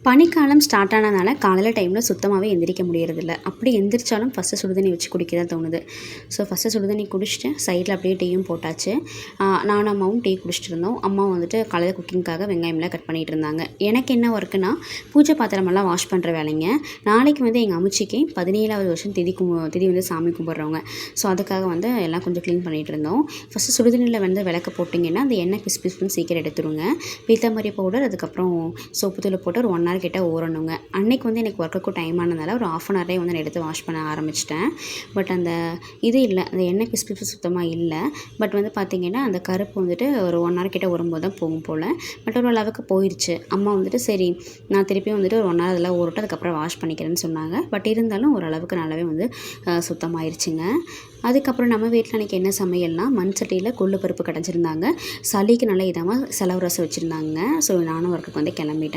பனிக்காலம் ஸ்டார்ட் ஆனதுனால காலையில் டைமில் சுத்தமாகவே எந்திரிக்க முடியறதில்ல. அப்படி எந்திரிச்சாலும் ஃபஸ்ட்டு சுடுதண்ணி வச்சு குடிக்க தான் தோணுது. ஸோ ஃபஸ்ட்டு சுடுதண்ணி குடிச்சிட்டு சைடில் அப்படியே டீயும் போட்டாச்சு. நானும் அம்மாவும் டீ குடிச்சிட்டு இருந்தோம். அம்மா வந்துட்டு காலையில் குக்கிங்காக வெங்காயம்லாம் கட் பண்ணிகிட்டு இருந்தாங்க. எனக்கு என்ன ஒர்க்குனா பூஜை பாத்திரமெல்லாம் வாஷ் பண்ணுற வேலைங்க. நாளைக்கு வந்து எங்கள் அம்மிச்சிக்கு 17வது வருஷம் திதி வந்து சாமி கும்பிட்றவங்க. ஸோ அதுக்காக வந்து எல்லாம் கொஞ்சம் க்ளீன் பண்ணிகிட்டு இருந்தோம். ஃபஸ்ட்டு சுடுதண்ணியில் வந்து விளக்க போட்டிங்கன்னா அந்த எண்ணெய் பிசுன்னு சீக்கிரம் எடுத்துருங்க. பீத்தாம்பரி பவுடர் அதுக்கப்புறம் சோப்பு தூள் போட்டு ஒரு 1 hour கிட்ட ஊறணுங்க. அன்றைக்கி வந்து எனக்கு ஒர்க்குக்கும் டைம் ஆனதால் ஒரு 1/2 hourலேயே வந்து நான் எடுத்து வாஷ் பண்ண ஆரம்பிச்சிட்டேன். பட் அந்த இது இல்லை, அந்த எண்ணெய் பிசு சுத்தமாக இல்லை. பட் வந்து பார்த்திங்கன்னா அந்த கருப்பு வந்துட்டு ஒரு 1 hour கிட்ட வரும்போது தான் போகும் போல். பட் ஒரு அளவுக்கு போயிடுச்சு. அம்மா வந்துட்டு சரி நான் திருப்பியும் வந்துட்டு ஒரு 1 hour அதெல்லாம் ஊறட்டும் அதுக்கப்புறம் வாஷ் பண்ணிக்கிறேன்னு சொன்னாங்க. பட் இருந்தாலும் ஓரளவுக்கு நல்லாவே வந்து சுத்தமாயிருச்சுங்க. அதுக்கப்புறம் நம்ம வீட்டில் அன்றைக்கி என்ன சமையல்னால் மண் சட்டியில் கொள்ளு பருப்பு கடைஞ்சிருந்தாங்க. சளிக்கு நல்லா இதமாக செலவு ரசம் வச்சுருந்தாங்க. ஸோ நானும் ஒர்க்குக்கு வந்து கிளம்பிட்டேன்.